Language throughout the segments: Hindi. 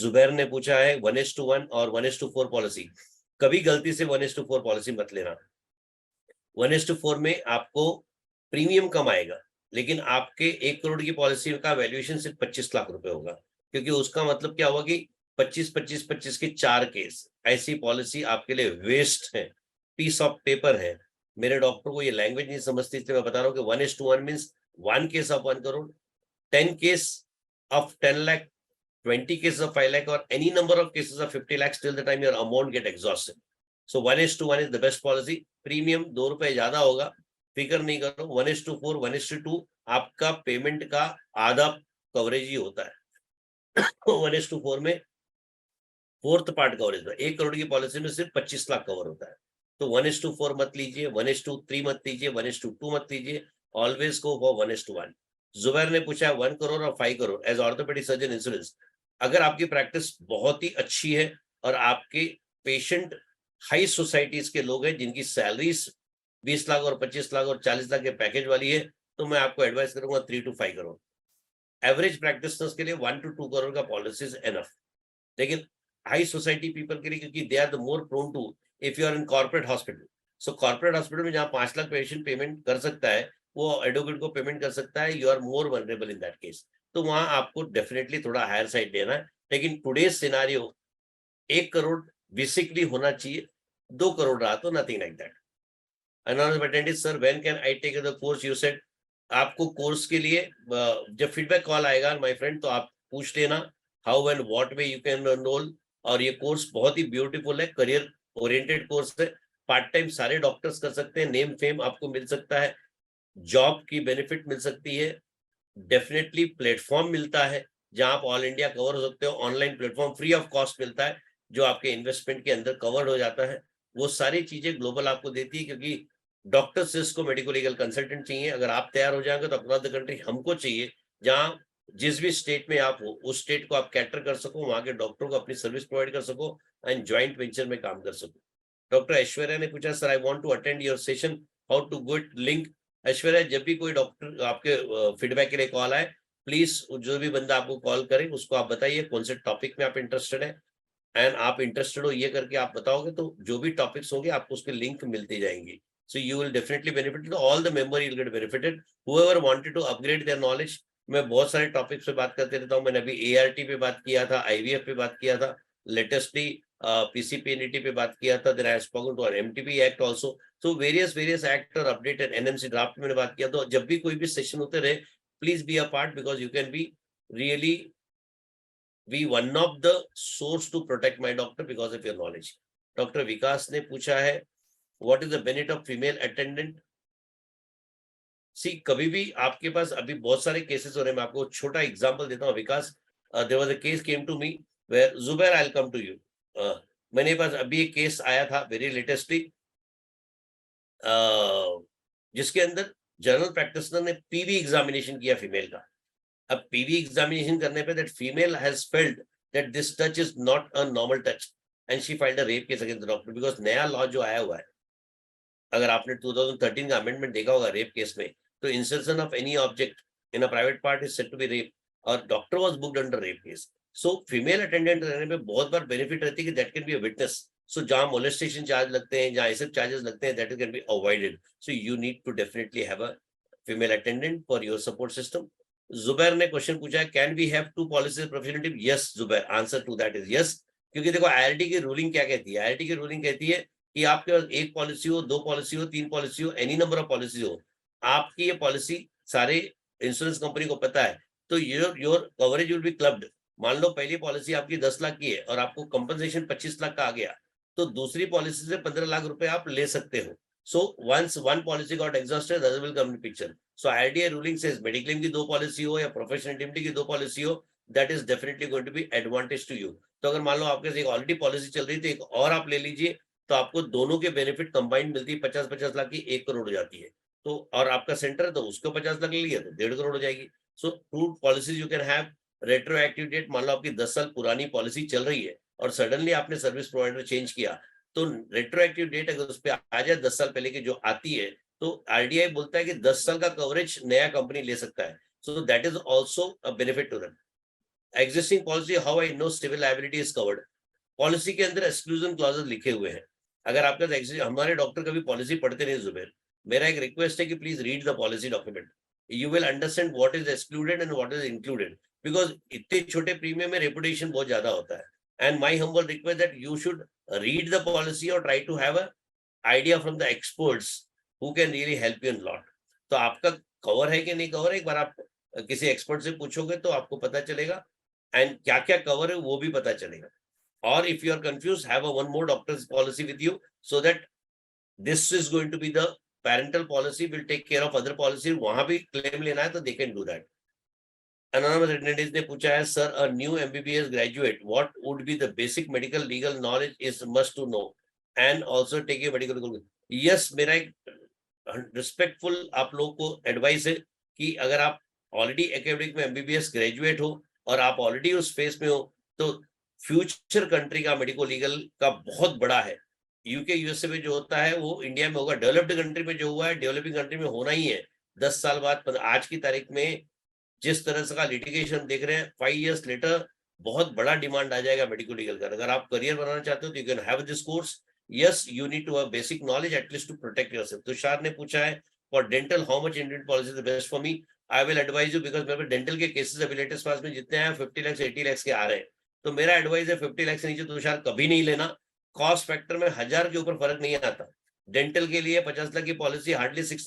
जुबैर ने पूछा है 1:1 और 1:4 पॉलिसी। कभी गलती से 1:4 पॉलिसी मत लेना। 1:4 में आपको प्रीमियम कम आएगा, लेकिन आपके 1 करोड़ की पॉलिसी का वैल्यूएशन सिर्फ 25 लाख रुपए होगा, क्योंकि उसका मतलब क्या हुआ कि 25-25-25 के 4 केस, ऐसी पॉलिसी आपके लिए वेस्ट है, पीस ऑफ पेपर है। मेरे डॉक्टर को ये लैंग्वेज नहीं समझती, इसलिए मैं बता रहा हूँ कि 1:1 means 1 case of 1 crore, 10 case of 10 lakh, 20 cases of 5 lakh, or any number of cases of 50 lakhs till the time your amount get exhausted. So 1:1 is the best policy. Premium 2 रुपए ज्यादा होगा, फिक्र नहीं करो। 1:4, 1:2 आपका पेमेंट का आधा कवरेज ही होता है। 1:4 में फोर्थ पार्ट कवरेज में 1 करोड़ की पॉलिसी में सिर्फ 25 लाख कवर होता है। तो 1:4 मत लीजिए, 1:3 मत लीजिए, 1:2 मत लीजिए, ऑलवेज गो फॉर 1:1। जुबैर ने पूछा 1 करोड़ और 5 crore as orthopedic surgeon insurance. अगर आपकी प्रैक्टिस बहुत ही अच्छी है और आपके पेशेंट हाई सोसाइटीज के लोग हैं जिनकी सैलरीज 20 लाख और 25 लाख और 40 लाख के पैकेज वाली है, तो मैं आपको एडवाइस करूंगा 3 to 5 करोड़। एवरेज प्रैक्टिशनर्स के लिए 1 to 2 करोड़ का पॉलिसी इज एनफ। लेकिन हाई सोसाइटी पीपल के लिए, क्योंकि they are the more prone to, if you are in corporate hospital, so corporate hospital में जहां 5 लाख पेशेंट पेमेंट कर सकता है, वो एडवोकेट को पेमेंट कर सकता है, you are more vulnerable in that case. तो वहां आपको डेफिनेटली थोड़ा हायर साइड देना है। लेकिन टुडेज सिनारियो 1 करोड़ बेसिकली होना चाहिए, 2 करोड़ रहा तो nothing like that. Another attendee, sir, when can I take the course? You said आपको कोर्स के लिए जब फीडबैक कॉल आएगा माय फ्रेंड, तो आप पूछ लेना how and what way you can enrol. और ये कोर्स बहुत ही ब्यूटीफुल है, करियर ओरिएंटेड कोर्स है, पार्ट टाइम सारे डॉक्टर्स कर सकते हैं, नेम फेम आपको मिल सकता है, जॉब की बेनिफिट मिल सकती है, डेफिनेटली प्लेटफॉर्म मिलता है जहां आप ऑल इंडिया कवर हो सकते हो, online platform free of cost मिलता है जो आपके इन्वेस्टमेंट के अंदर कवर्ड हो जाता है। वो सारी चीजें ग्लोबल आपको देती है, क्योंकि डॉक्टर से इसको मेडिको लीगल कंसल्टेंट चाहिए। अगर आप तैयार हो जाएंगे तो अक्रॉस द कंट्री हमको चाहिए, जहां जिस भी स्टेट में आप हो उस स्टेट को आप कैटर कर सको, वहां के डॉक्टरों को अपनी सर्विस प्रोवाइड कर सको एंड ज्वाइंट वेंचर में काम कर सको। डॉक्टर ऐश्वर्या ने पूछा, sir I want to attend your session, how to get link. Aishwarya, जब भी कोई डॉक्टर आपके फीडबैक के लिए कॉल आए, प्लीज जो भी बंदा आपको कॉल करे उसको आप बताइए कौन से टॉपिक में आप इंटरेस्टेड है, एंड आप इंटरेस्टेड हो ये करके आप बताओगे तो जो भी टॉपिक्स होंगे आपको उसके लिंक मिलती जाएंगी। So you will definitely benefit, all the member will get benefited, whoever wanted to upgrade their knowledge. मैं बहुत सारे टॉपिक्स पे बात करते रहता हूँ, मैंने अभी एआरटी पे बात किया था, आईवीएफ पे बात किया था, लेटेस्टली पीसीपीएनडीटी पे बात किया था, then I have spoken to MTB act also. So various act और अपडेटेड एनएमसी ड्राफ्ट मैंने बात किया। तो जब भी कोई भी सेशन होते रहे, please be a part, because you can be really be one of the source to protect my doctor because of your knowledge. Doctor Vikas ने पूछा है what is the benefit of female attendant? सी, कभी भी आपके पास अभी बहुत सारे केसेस हो रहे हैं, मैं आपको छोटा एग्जांपल देता हूँ Vikas. There was a case came to me where Zubair, I will come to you. मेरे पास अभी एक केस आया था वेरी लेटेस्टली, जिसके अंदर जनरल प्रैक्टिशनर ने पीवी एग्जामिनेशन किया फीमेल का। अब पीवी एग्जामिनेशन करने पे that female has felt that this touch is not a normal touch and she filed a rape case against the doctor, because नया लॉ जो आया हुआ है, अगर आपने 2013 का अमेंडमेंट देखा होगा रेप केस में, तो insertion of any object in a private part is said to be rape, और doctor was booked under rape case. So female attendant रहने पे बहुत बार बेनिफिट रहती है कि that can be a witness. So जहां मोलेस्टेशन चार्ज लगते हैं, जहां ऐसे चार्जेस लगते हैं, that can be avoided. So you need to definitely have a female attendant for your support system. Zubair ने क्वेश्चन पूछा है, can we have two policies professional? Yes Zubair, answer to that is yes. क्योंकि देखो आईआरटी की रूलिंग क्या कहती है, आईआरटी की रूलिंग कहती है कि आपके पास 1 पॉलिसी हो, 2 पॉलिसी हो, 3 पॉलिसी हो, एनी नंबर ऑफ पॉलिसी हो, आपकी ये पॉलिसी सारे इंश्योरेंस कंपनी को पता है, तो your coverage will be clubbed. मान लो पहली पॉलिसी आपकी 10 लाख की है और आपको कंपनसेशन 25 लाख का आ गया, तो दूसरी पॉलिसी से 15 लाख रुपए आप ले सकते हो। So once one policy got exhausted, other will come in picture. So IDI ruling says mediclaim की 2 पॉलिसी हो या प्रोफेशनल इंडemnity की 2 पॉलिसी हो, that is definitely going to be advantage to you. तो अगर मान लो आपके पास एक ऑलरेडी पॉलिसी चल रही थी, एक और आप ले लीजिए, तो आपको दोनों के बेनिफिट कंबाइंड मिलती है, 50-50 लाख की 1 करोड़ हो जाती है। तो और आपका सेंटर है तो उसको 50 लाख ले लिया तो 1.5 करोड़ हो जाएगी। So 2 policies you can have. Retroactive date, मान लो आपकी 10 साल पुरानी पॉलिसी चल रही है और सडनली आपने सर्विस प्रोवाइडर चेंज किया, तो रेट्रोएक्टिव डेट अगर उस पर आ जाए 10 साल पहले की जो आती है, तो आरडीआई बोलता है कि 10 साल का कवरेज नया कंपनी ले सकता है। So that is also a benefit to them. Existing policy, how I know civil liability is covered, policy के अंदर एक्सक्लूजन क्लॉजेस लिखे हुए हैं। अगर आपका हमारे डॉक्टर कभी पॉलिसी पढ़ते नहीं जुबेर, मेरा एक रिक्वेस्ट है कि please read the policy document, you will understand what is excluded and what is included, because इतने छोटे प्रीमियम में रेपुटेशन बहुत ज्यादा होता है। And my humble request that you should read the policy और try to have a idea from the experts who can really help you in lot. तो आपका कवर है कि नहीं कवर है, एक बार आप किसी एक्सपर्ट से पूछोगे तो आपको पता चलेगा, एंड क्या क्या कवर है वो भी पता चलेगा। Or if you are confused, have a one more doctor's policy with you, so that this is going to be the parental policy will take care of other policy. वहां भी claim लेना है तो they can do that. Anonymous attendees ने पूछा है, sir, a new MBBS graduate, what would be the basic medical legal knowledge is must to know, and also take a medical. Yes, मेरा एक respectful आप लोगों को advice है कि अगर आप already academic में MBBS graduate हो और आप already उस phase में हो, तो फ्यूचर कंट्री का मेडिको लीगल का बहुत बड़ा है। यूके यूएसए में जो होता है वो इंडिया में होगा, डेवलप्ड कंट्री में जो हुआ है डेवलपिंग कंट्री में होना ही है। 10 साल बाद, आज की तारीख में जिस तरह से का लिटिगेशन देख रहे हैं, 5 years लेटर बहुत बड़ा डिमांड आ जाएगा मेडिको लीगल का। अगर आप करियर बनाना चाहते हो तो you can have this course. Yes, you need to have basic knowledge at least to protect yourself. Tushar ने पूछा है, for dental how much Indian policy is the best for me, I will advise you, because मेरे डेंटल के केसेस अभी लेटेस्ट पास में जितने हैं 50 लाख 80 लाख के आ रहे हैं, तो मेरा एडवाइस है 50 लाख से नीचे तुषार कभी नहीं लेना। कॉस्ट फैक्टर में 1000 के ऊपर फर्क नहीं आता। डेंटल के लिए 50 लाख की पॉलिसी हार्डली 6,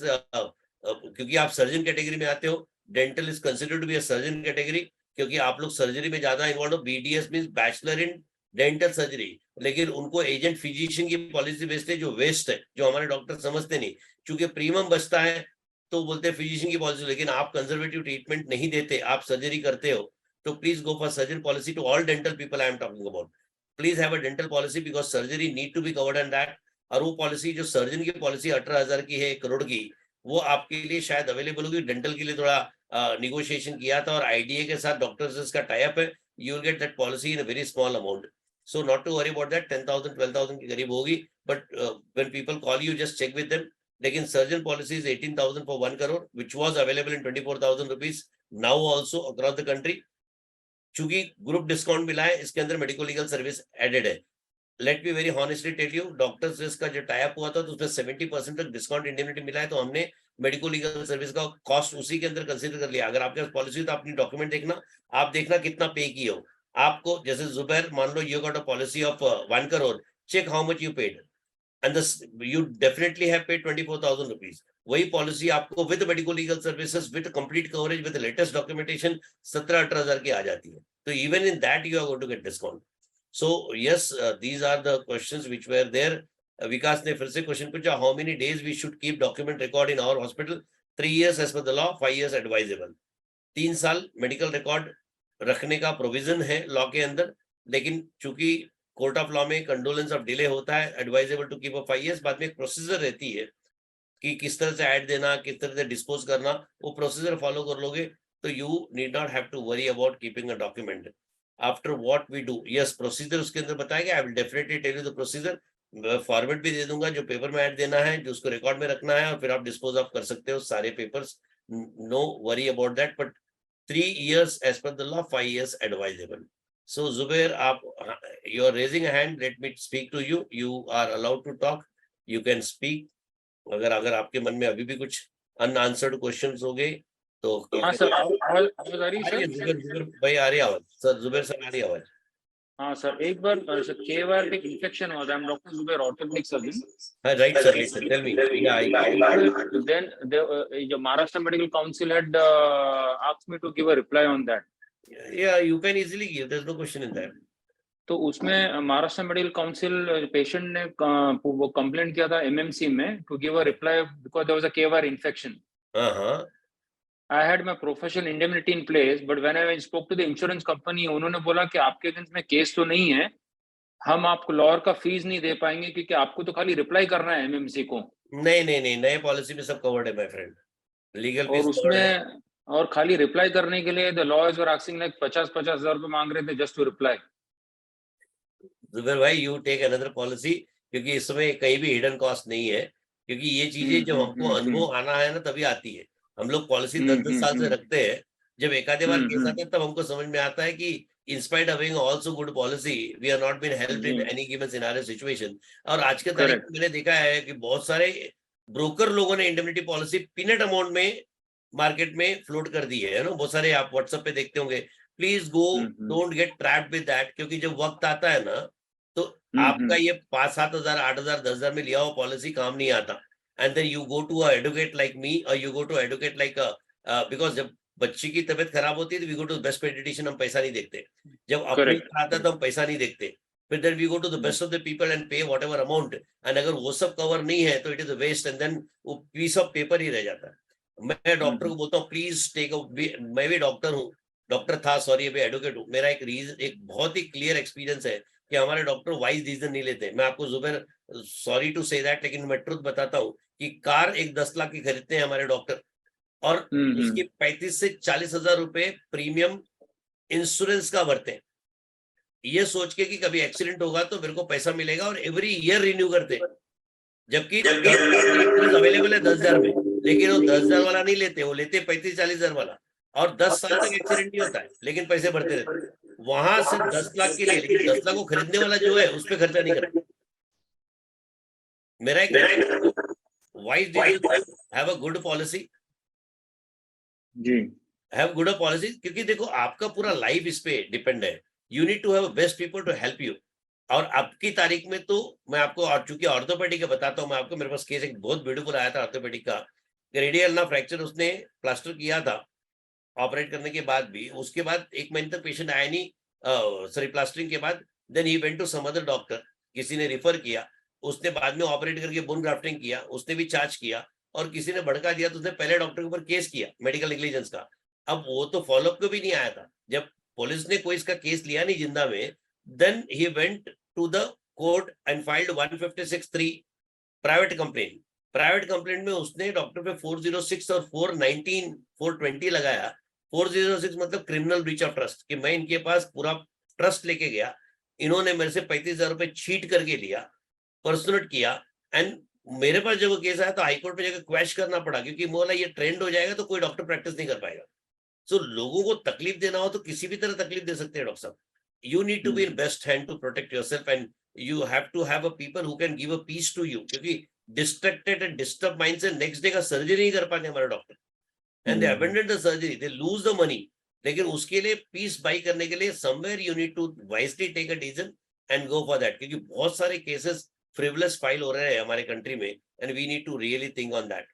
क्योंकि आप सर्जन कैटेगरी में आते हो, dental is considered to be a surgeon category, क्योंकि आप लोग सर्जरी में ज्यादा इन्वॉल्व हो। BDS means bachelor in dental surgery, लेकिन उनको एजेंट फिजिशियन की पॉलिसी बेचते हैं जो वेस्ट है, जो हमारे डॉक्टर समझते नहीं। चूंकि प्रीमियम बचता है तो बोलते हैं फिजिशियन की पॉलिसी, लेकिन आप कंजर्वेटिव ट्रीटमेंट नहीं देते, आप सर्जरी करते हो, तो please go for surgeon policy to all dental people I am talking about. Please have a dental policy because surgery need to be covered on that. और वो पॉलिसी जो सर्जन की पॉलिसी 18,000 की है, 1 करोड़ की, वो आपके लिए शायद अवेलेबल होगी। डेंटल के लिए थोड़ा निगोशिएशन किया था और आईडीए के साथ डॉक्टर्स का टाई अप है, you will get that policy in a very small amount. So not to worry about that, 10,000 12,000 के करीब होगी, but when people call you just check with them. लेकिन surgeon policy is 18,000 for 1 crore which was available in 24,000 rupees now also across the country. चूंकि ग्रुप डिस्काउंट मिला है, इसके अंदर मेडिको लीगल सर्विस एडेड है। Let me very honestly tell you, doctors का जो टाई अप हुआ था तो उसमें 70% तक डिस्काउंट इंडियनिटी मिला है, तो हमने मेडिको लीगल सर्विस का कॉस्ट उसी के अंदर कंसीडर कर लिया। अगर आपके पास पॉलिसी तो अपनी डॉक्यूमेंट देखना, आप देखना कितना पे किए हो। आपको जैसे जुबैर, मान लो you got a policy of 1 crore, check how much you paid and this you definitely have paid 24,000 rupees. वही पॉलिसी आपको with medico legal services with complete coverage with latest documentation 17-18,000 की आ जाती है, तो even in that you are going to get discount. So yes, these are the questions which were there. Vikas ने फिर से क्वेश्चन पूछा, how many days we should keep document record in our hospital? 3 years as per the law, 5 years advisable. 3 साल मेडिकल रिकॉर्ड रखने का प्रोविजन है लॉ के अंदर, लेकिन चूंकि कोर्ट ऑफ लॉ में कंडोलेंस ऑफ डिले होता है, advisable to keep a 5 years। बाद में एक प्रोसीजर रहती है कि किस तरह से ऐड देना, किस तरह से डिस्पोज करना, वो प्रोसीजर फॉलो कर लोगे तो you need not have to worry about keeping a document after what we do. Yes, procedure उसके अंदर बताएगा, I will definitely tell you the procedure. Format भी दे दूंगा जो पेपर में ऐड देना है, जो उसको रिकॉर्ड में रखना है, और फिर आप डिस्पोज ऑफ कर सकते हो सारे papers, no worry about that. But 3 years as per the law, 5 years advisable. So Zubair, you are raising a hand. Let me speak to you. You are allowed to talk. You can speak. अगर आपके मन में अभी भी कुछ unanswered questions हो गए तो हाँ सर, आवाज आ रही है सर? जुबैर भाई आ रही आवाज सर, जुबैर सर आ रही आवाज। हाँ सर, एक बार सर केवार में इन्फेक्शन हुआ था, I'm Dr. Zubair, orthopedic surgeon. हाँ right sir, tell me. Then the Maharashtra Medical Council had asked me to give a reply on that. Yeah, you can easily give, there's no question in that. तो उसमें महाराष्ट्र मेडिकल काउंसिल पेशेंट ने वो कंप्लेंट किया था एमएमसी में to give a reply because there was a केवार infection. I had my professional indemnity in place, but when I spoke to the insurance company, उन्होंने बोला कि आपके अगेंस्ट में केस तो नहीं है, हम आपको लॉयर का फीस नहीं दे पाएंगे क्योंकि आपको तो खाली रिप्लाई करना है एमएमसी को। नहीं, नए पॉलिसी में सब कवर्ड है माय फ्रेंड, लीगल फीस और उसमें और खाली रिप्लाई करने के लिए the lawyers were asking like 50,000 रुपए मांग रहे थे जस्ट टू रिप्लाई। जुबैर भाई, यू टेक अनदर पॉलिसी, क्योंकि इसमें कहीं भी हिडन कॉस्ट नहीं है, क्योंकि ये चीजें जब हमको अनुभव आना है ना तभी आती है। हम लोग पॉलिसी 10-10 साल से रखते हैं, जब एक आधे बार केस आता है तब हमको समझ में आता है कि in spite of having also good policy, we are not been helped in any given scenario situation. और आज के तारीख में मैंने देखा है कि बहुत सारे ब्रोकर लोगों ने इंडेमनिटी पॉलिसी पीनट अमाउंट में मार्केट में फ्लोट कर दी है ना, बहुत सारे आप व्हाट्सएप पे देखते होंगे. Please go, don't get trapped with that, क्योंकि जब वक्त आता है ना तो आपका ये 5-7 हजार 8 हजार 10 हजार में लिया हुआ पॉलिसी काम नहीं आता. And then you go to a advocate like me और you go to advocate like because जब बच्ची की तबीयत खराब होती है तो we go to best paediatrician, हम पैसा नहीं देखते. जब अपनी आता है तो हम पैसा नहीं देखते. फिर then we go to the best of the people and pay whatever amount. And अगर वो सब कवर नहीं है तो it is waste and then वो पीस ऑफ पेपर ही रह जाता है. मैं डॉक्टर को बोलता हूँ प्लीज टेक मैं भी डॉक्टर हूँ, डॉक्टर था, सॉरी अभी एडवोकेट हूँ. मेरा एक बहुत ही क्लियर एक्सपीरियंस है कि हमारे डॉक्टर वाइज डिसीजन नहीं लेते. मैं आपको Zubair sorry to say that, लेकिन मैं ट्रुथ बताता हूँ कि कार एक 10 लाख की खरीदते हैं हमारे डॉक्टर और उसकी 35 से 40 हजार रुपए प्रीमियम इंश्योरेंस का भरते हैं, ये सोच के कि कभी एक्सीडेंट होगा तो मेरे को पैसा मिलेगा, और एवरी ईयर रिन्यू करते हैं. जबकि अवेलेबल है 10,000 में, लेकिन वो 10,000 वाला नहीं लेते, वो लेते 35-40 हजार वाला, और 10 साल तक एक्सीडेंट नहीं होता है लेकिन पैसे बढ़ते रहते. वहां से 10 लाख के लिए, लेकिन 10 लाख को खरीदने वाला जो है उस पर खर्चा नहीं करता. मेरा एक wise decision, have a good policy जी, हैव गुड पॉलिसी, क्योंकि देखो आपका पूरा लाइफ इस पे डिपेंड है. You need to have best people to help you. और अब की तारीख में तो मैं आपको, और चूंकि ऑर्थोपेडिक का बताता हूँ मैं आपको, मेरे पास केस एक बहुत ब्यूटीफुल आया था ऑर्थोपेडिक का. रेडियल ना फ्रैक्चर उसने प्लास्टर किया था ऑपरेट करने के बाद भी, उसके बाद 1 महीने तक पेशेंट आया नहीं, सॉरी प्लास्टरिंग के बाद. Then he went to some other doctor, किसी ने रिफर किया, उसने बाद में ऑपरेट करके बोन ग्राफ्टिंग किया, उसने भी चार्ज किया, और किसी ने भड़का दिया तो उसने पहले डॉक्टर के ऊपर केस किया मेडिकल नेग्लिजेंस का. अब वो तो फॉलोअप को भी नहीं आया था. जब पुलिस ने कोई इसका केस लिया नहीं जिंदा में, then he went to the court and filed 156(3) private complaint. Private complaint में उसने डॉक्टर पे 406 और 419 420 लगाया. 406 मतलब क्रिमिनल ब्रीच ऑफ ट्रस्ट, कि मैं इनके पास पूरा ट्रस्ट लेके गया, इन्होंने मेरे से 35,000 रुपए चीट करके लिया, पर्सनल किया, एंड मेरे पास जब वो केस आया तो हाईकोर्ट में जाकर क्वैश करना पड़ा, क्योंकि बोला ये ट्रेंड हो जाएगा तो कोई डॉक्टर प्रैक्टिस नहीं कर पाएगा. सो लोगों को तकलीफ देना हो तो किसी भी तरह तकलीफ दे सकते हैं डॉक्टर साहब. You need to be in best hand to protect yourself, and you have to have a people who can give a peace to you, क्योंकि डिस्ट्रैक्टेड एंड डिस्टर्ब माइंड से नेक्स्ट डे का सर्जरी नहीं कर पाते हमारे doctor, and they abandon the surgery, they lose the money. लेकिन उसके लिए पीस बाई करने के लिए somewhere you need to wisely take a decision and go for that, क्योंकि बहुत सारे केसेस फ्रिवलेस फाइल हो रहे हैं हमारे कंट्री में, and we need to really think on that.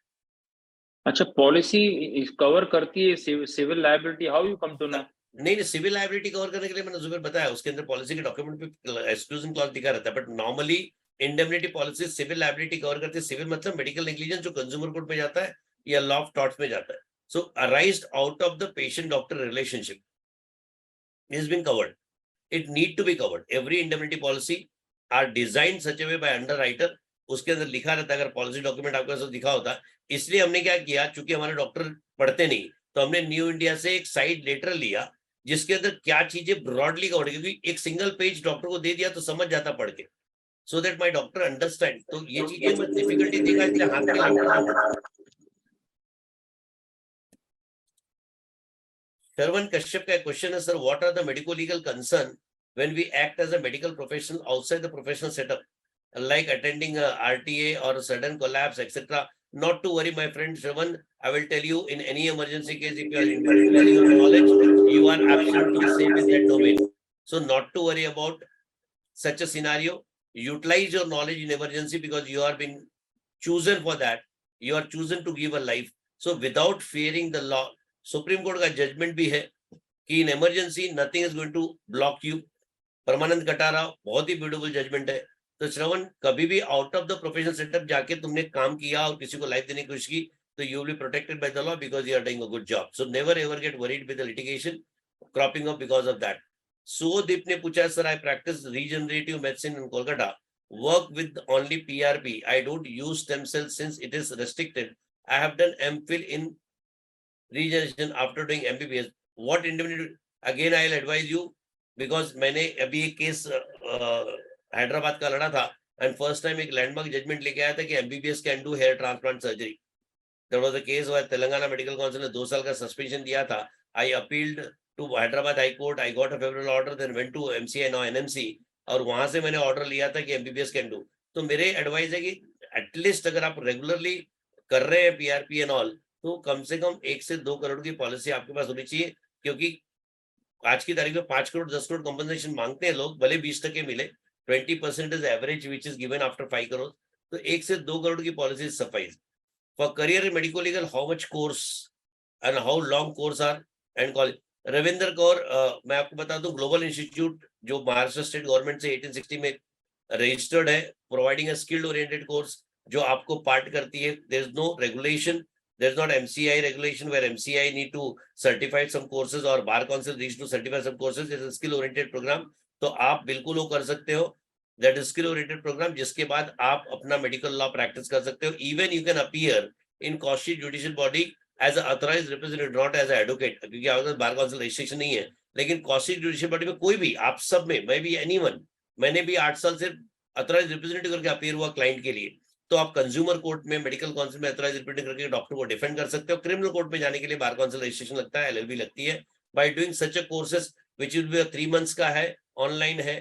अच्छा, पॉलिसी कवर करती है civil liability, how you come to know? नहीं, सिविल लायबिलिटी कवर करने के लिए मैंने जुबैर बताया, उसके अंदर पॉलिसी के डॉक्यूमेंट पे एक्सक्लूजन क्लॉज दिखा रहता है, but normally indemnity policy civil liability cover करती है. सिविल मतलब मेडिकल नेग्लिजेंस जो कंज्यूमर कोर्ट में जाता है या लॉ ऑफ टॉर्ट्स में जाता है. So arised out of the patient doctor relationship is being covered. It need to be covered. Every indemnity policy are design such a way by underwriter. उसके अंदर लिखा रहता है, अगर पॉलिसी डॉक्यूमेंट आपके पास दिखा होता. इसलिए हमने क्या किया, चूंकि हमारे डॉक्टर पढ़ते नहीं, तो हमने न्यू इंडिया से एक साइड लेटर लिया जिसके अंदर क्या चीजें ब्रॉडली कवर्ड, क्योंकि एक सिंगल पेज डॉक्टर को दे दिया तो समझ जाता पढ़ के, so that my doctor understand. तो ये चीजें मैं डिफिकल्टी देखा इसलिए हाथ में लाता. Sharvan Kashyap का क्वेश्चन है, sir what are the medico legal concern when we act as a medical professional outside the professional setup, like attending a RTA or a sudden collapse, etc. Not to worry, my friend Shravan. I will tell you, in any emergency case, if you are utilizing your knowledge, you are absolutely safe in that domain. So not to worry about such a scenario. Utilize your knowledge in emergency because you are being chosen for that. You are chosen to give a life. So without fearing the law, Supreme Court का judgment भी है कि in emergency nothing is going to block you. परमानंद कटारा बहुत ही ब्यूटीफुल जजमेंट है. तो श्रवण, कभी भी out of the professional setup जाके तुमने काम किया और किसी को लाइफ देने की कोशिश की तो you will be protected by the law because you are doing a good job. So never ever get worried with the litigation cropping up because of that. Sudeep ने पूछा, sir I practice regenerative medicine in Kolkata, work with only PRP. I don't use stem cell since it is restricted. I have done MPhil in regeneration after doing MBBS. What individual, again I will advise you, because मैंने अभी एक केस हैदराबाद का लड़ा था एंड फर्स्ट टाइम एक लैंडमार्क जजमेंट लेके आया था कि MBBS can do hair transplant surgery. There was a case where Telangana medical council ने 2 साल का सस्पेंशन दिया था I appealed to Hyderabad High Court, I got a favorable order, then went to MCI, now NMC, और वहां से मैंने ऑर्डर लिया था कि MBBS कैन डू। तो मेरे एडवाइस है कि एटलीस्ट अगर आप रेगुलरली कर रहे हैं PRP एंड ऑल, तो कम से कम 1 से 2 करोड़ की पॉलिसी आपके पास होनी चाहिए, क्योंकि आज की तारीख में 5 करोड़ 10 करोड़ कंपनसेशन मांगते हैं लोग, भले 20% मिले, 20% is average which is given after 5 crore, तो 1 से 2 करोड़ की policy suffice. For career in medico legal, how much course and how long course are and college? Ravindra Kaur, मैं आपको बता दूं, ग्लोबल इंस्टीट्यूट जो महाराष्ट्र स्टेट गवर्नमेंट से 1860 में रजिस्टर्ड है, providing a skilled oriented course जो आपको पार्ट करती है। There is no regulation, there's not MCI regulation where MCI need to certify some courses or bar council needs to certify some courses. It's a skill oriented program, तो आप बिल्कुल वो कर सकते हो, that is skill oriented program, जिसके बाद आप अपना मेडिकल लॉ प्रैक्टिस कर सकते हो। Even you can appear in Cauchy judicial body as an authorized representative, not as an advocate, क्योंकि आपके पास बार काउंसिल रजिस्ट्रेशन नहीं है। लेकिन Cauchy judicial body में कोई भी, आप सब में, मैं भी, एनीवन, मैंने भी 8 साल से अथॉराइज रिप्रेजेंटेटिव करके अपीयर हुआ क्लाइंट के लिए। तो आप कंज्यूमर कोर्ट में मेडिकल काउंसिल में अथॉराइज रिप्रेजेंटेटिव करके डॉक्टर को डिफेंड कर सकते हो। क्रिमिनल कोर्ट में जाने के लिए बार काउंसिल रजिस्ट्रेशन लगता है, LLB लगती है। By doing such a courses which will be 3 months का है, ऑनलाइन है,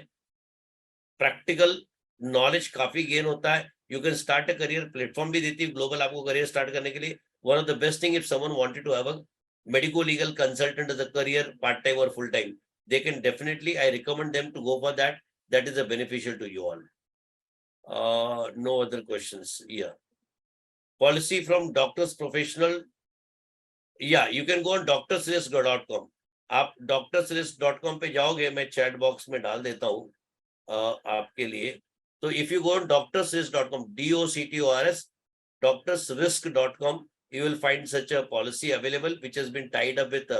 प्रैक्टिकल नॉलेज काफी गेन होता है। You can start a career, platform भी देती है ग्लोबल आपको करियर स्टार्ट करने के लिए। One of the best thing, if someone wanted to have a medico legal consultant as a career, part time और full time, they can definitely, I recommend them to go for that. That is a beneficial to you all. No other questions. Yeah, policy from doctors professional. Yeah, you can go on doctorsrisk.com. आप doctorsrisk.com पे जाओगे, मैं चैट बॉक्स में डाल देता हूँ आपके लिए। तो if you go on doctorsrisk.com, DOCTORS, doctorsrisk.com, you will find such a policy available which has been tied up with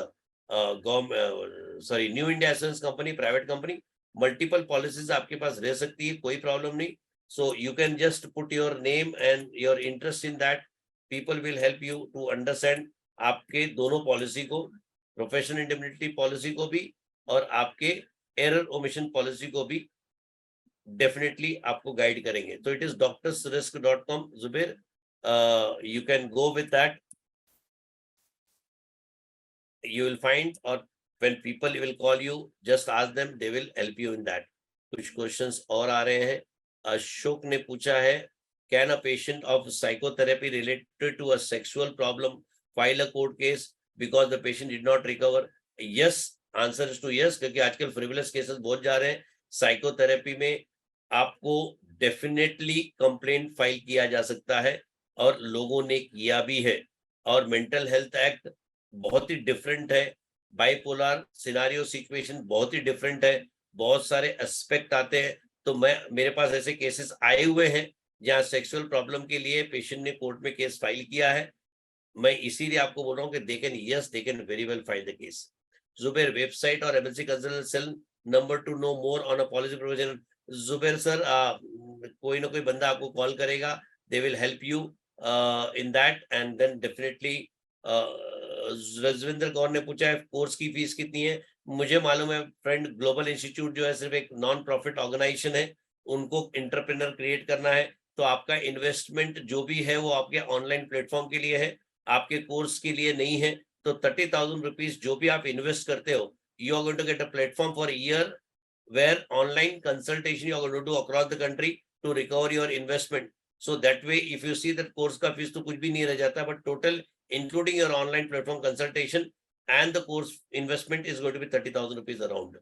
New India Assurance Company, private company. Multiple policies आपके पास रह सकती है, कोई प्रॉब्लम नहीं। So you can just put your name and your interest in that. People will help you to understand आपके दोनों पॉलिसी को, प्रोफेशनल इंडेमनिटी पॉलिसी को भी और आपके एरर ओमिशन पॉलिसी को भी डेफिनेटली आपको गाइड करेंगे। तो it is doctorsrisk.com, Zubair, you can go with that. You will find, or when people will call you, just ask them, they will help you in that. कुछ क्वेश्चंस और आ रहे हैं। अशोक ने पूछा है, can a patient of psychotherapy related to a sexual problem file a court case because the patient did not recover? Yes, answer is to yes, क्योंकि आजकल फ्रिवलेस केसेस बहुत जा रहे हैं। साइकोथेरेपी में आपको डेफिनेटली कंप्लेंट फाइल किया जा सकता है और लोगों ने किया भी है। और मेंटल हेल्थ एक्ट बहुत ही डिफरेंट है, बाइपोलर सिनारियो सिचुएशन बहुत ही डिफरेंट है, बहुत सारे एस्पेक्ट आते हैं। तो मेरे पास ऐसे केसेस आए हुए हैं जहां सेक्सुअल प्रॉब्लम के लिए पेशेंट ने कोर्ट में केस फाइल किया है। मैं इसीलिए आपको बोल रहा हूँ कि they can very well file the case. Zuber, website और MLC consultant cell number to know more on a policy provision? Zuber sir, कोई ना कोई बंदा आपको कॉल करेगा, they will help you in that, and then definitely. Rajvinder Kaur ने पूछा है कोर्स की फीस कितनी है? मुझे मालूम है फ्रेंड, ग्लोबल इंस्टीट्यूट जो है सिर्फ एक नॉन प्रॉफिट ऑर्गेनाइजेशन है, उनको एंटरप्रेन्योर क्रिएट करना है। तो आपका इन्वेस्टमेंट जो भी है वो आपके ऑनलाइन प्लेटफॉर्म के लिए है, आपके कोर्स के लिए नहीं है। तो 30,000 रुपीज जो भी आप इन्वेस्ट करते हो, you are going to get a platform for year where online consultation you are going to do across the country to recover your investment. So that way, if you see that course का फीस तो कुछ भी नहीं रह जाता, but total including your online platform consultation and the course investment is going to be 30,000 rupees around.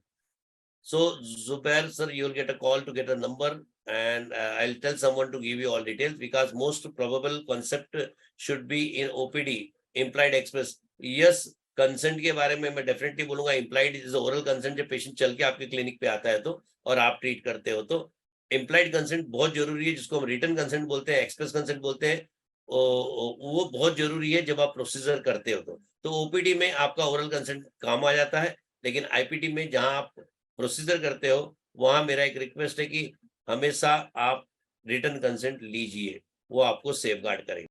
So Zubair sir, you will get a call to get a number, and I'll tell someone to give you all details, because most probable concept should be in OPD, implied express. Yes, consent के बारे में मैं डेफिनेटली बोलूंगा, इम्प्लाइड इज ओरल कंसेंट, जब पेशेंट चल के आपके क्लिनिक पे आता है तो, और आप ट्रीट करते हो, तो इम्प्लाइड कंसेंट बहुत जरूरी है, जिसको हम रिटन कंसेंट बोलते हैं, एक्सप्रेस कंसेंट बोलते हैं। वो बहुत जरूरी है जब आप प्रोसीजर करते हो तो ओपीडी में आपका ओरल कंसेंट काम आ जाता है, लेकिन आईपीटी में जहां आप प्रोसीजर करते हो, वहां मेरा एक रिक्वेस्ट है कि हमेशा आप रिटन कंसेंट लीजिए, वो आपको सेफगार्ड करेंगे।